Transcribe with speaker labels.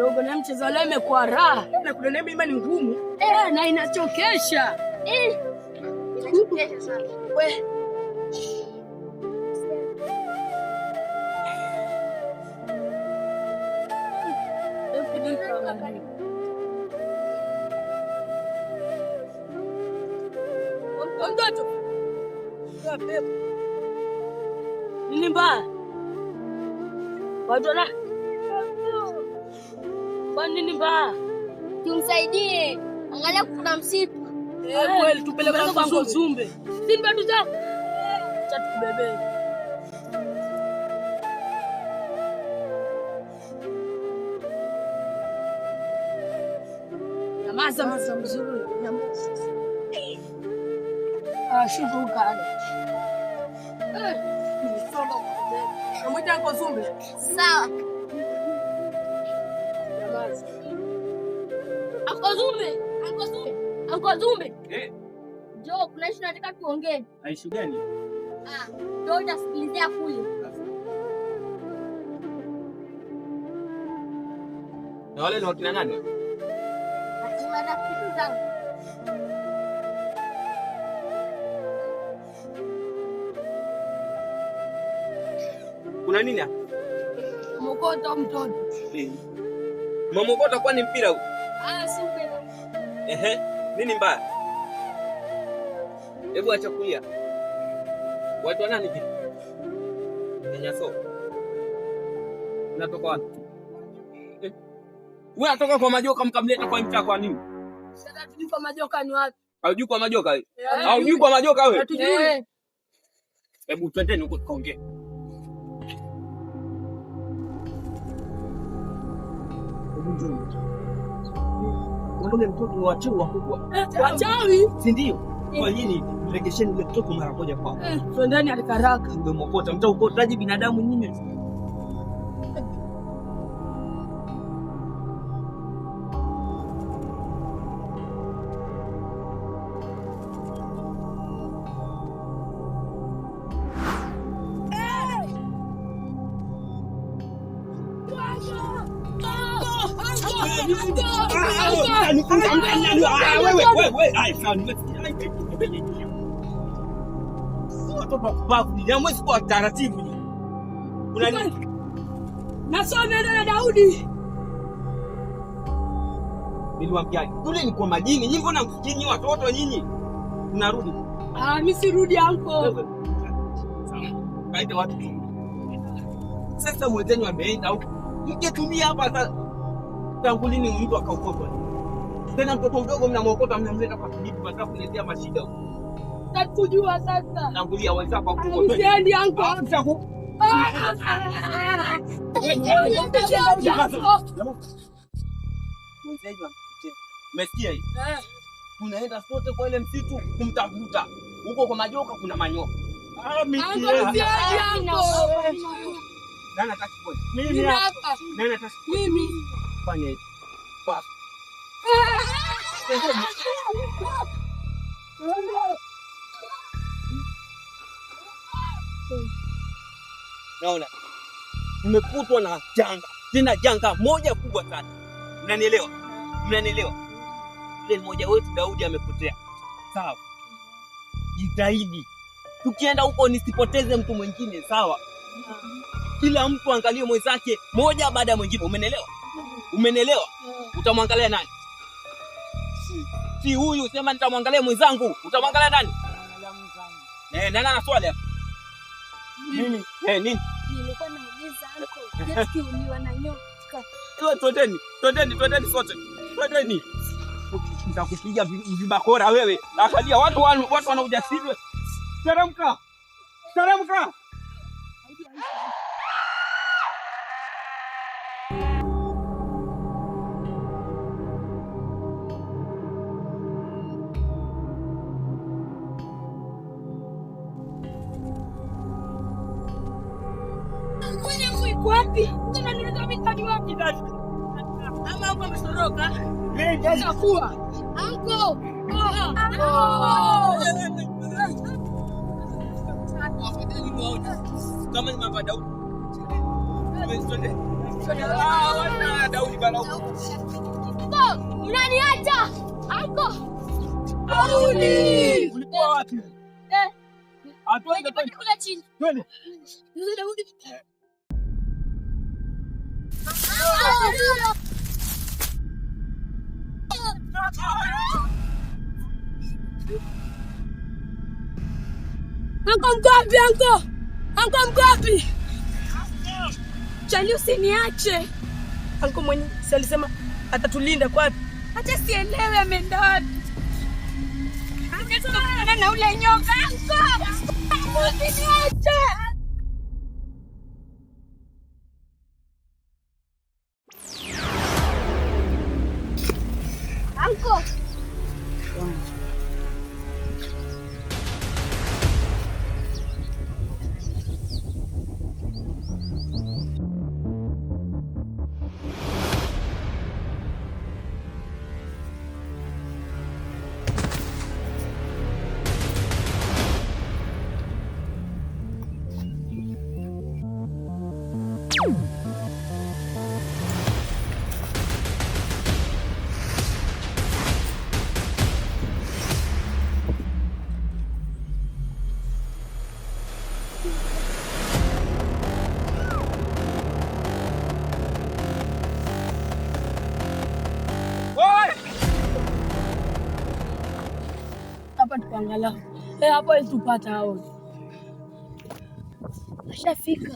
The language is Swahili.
Speaker 1: dogo na mchezo leo imekuwa raha.
Speaker 2: Na kuna nemi ima ni ngumu.
Speaker 1: Na inachokesha.
Speaker 2: Inachokesha sana. We.
Speaker 1: Ondoto. Nini mbaya? Wajona? Kwa nini mbaya?
Speaker 3: Tumsaidie. Angalia kuna msitu.
Speaker 1: Kweli tupeleke kwa Ngozumbe. Simba tuza. Acha tukubebe. Nyamaza mzuri. Nyamaza. Shuka.
Speaker 2: Namwita Ngozumbe.
Speaker 3: Sawa.
Speaker 1: Nyamaza.
Speaker 3: Ngozumbe. Jo, kuna ishu nataka tuongee.
Speaker 4: Aishu gani?
Speaker 3: Ndio utasikilizia kule.
Speaker 4: Na wale ni wakina nani?
Speaker 3: Wana kitu zangu.
Speaker 4: Kuna nini hapa?
Speaker 1: Mokota mtoto.
Speaker 4: Mamokota kwa ni mpira huu?
Speaker 3: Si mpira.
Speaker 4: Nini mbaya? Hebu acha kulia. Watu wa nani hivi? Nyaso. Unatoka wapi? Wewe unatoka kwa majoka mkamleta kwa mtaa kwa nini?
Speaker 1: Sasa tulipo majoka ni wapi?
Speaker 4: Haujui kwa majoka wewe? Haujui kwa majoka wewe?
Speaker 1: Hatujui.
Speaker 4: Hebu twendeni huko tukaongee. Mbona mtoto wa wachawi wakubwa?
Speaker 1: Wachawi?
Speaker 4: Si ndio? Kwa nini mregesheni ule mtoto mara moja kwao?
Speaker 1: Twendeni alikaraka.
Speaker 4: Umemokota, mtaukotaje binadamu nyinyi? Mwezi kwa taratibu. Kuna nini?
Speaker 1: Nasoma na Daudi.
Speaker 4: Niliwaambiaje? Yule ni kwa majini. Nyinyi mbona msikini watoto nyinyi? Tunarudi.
Speaker 1: Mimi sirudi anko.
Speaker 4: Kaita watu. Sasa mwenzenu ameenda huko. Mkitumia hapa sasa. Tangu lini mtu akaokotwa? Tena mtoto mdogo mnamwokota mnamleta kwa kijiji kwa kuletea mashida huko.
Speaker 1: Nakujua sasa.
Speaker 4: Tangulia wenzako huko.
Speaker 1: Siendi anko.
Speaker 4: Umesikia hii? Unaenda sote kwa ile msitu kumtafuta. Huko kwa majoka kuna manyoka.
Speaker 1: Anko siendi anko.
Speaker 4: Nani ataki kwenda?
Speaker 1: Mimi hapa.
Speaker 4: Nani ataki?
Speaker 1: Mimi.
Speaker 4: Fanya hivi. Basi. Naona nimekutwa na janga, tena janga moja kubwa sana. Mnanielewa? Mnanielewa? Yule mmoja wetu Daudi amepotea. Sawa, jitahidi tukienda huko nisipoteze mtu mwingine. Sawa, kila mtu angalie mwenzake moja baada ya mwingine. Umenielewa? Umenielewa? Utamwangalia nani? Si huyu, sema nitamwangalia mwenzangu. Utamwangalia nani? Nani ana swali hapa? Mimi. Nini?
Speaker 3: Nilikuwa nauliza anko, jeski uliwa na nyoka.
Speaker 4: Twendeni sote. Twendeni. Nitakupiga vibakora wewe. Angalia watu wana ujasiri. Teremka.
Speaker 1: Wapi? Tena nileta mitani wapi dada? Ama hapo amesoroka. Sasa kuwa.
Speaker 3: Anko.
Speaker 4: Kama ni mama Daudi. Daudi bana.
Speaker 3: Unaniacha? Anko.
Speaker 1: Daudi!
Speaker 4: Ulikuwa wapi? Atoende
Speaker 3: kule chini.
Speaker 4: twende.
Speaker 3: Daudi. Anko mgapi anko? Anko mgapi? Chali usiniache.
Speaker 2: Anko mwenye si alisema atatulinda kwa wapi?
Speaker 3: Hata sielewi ameenda wapi. Angetokana na ule nyoka anko. Usiniache. Anko.
Speaker 2: Hapa tupangalau. Hapa tupata hao.
Speaker 3: Ashafika.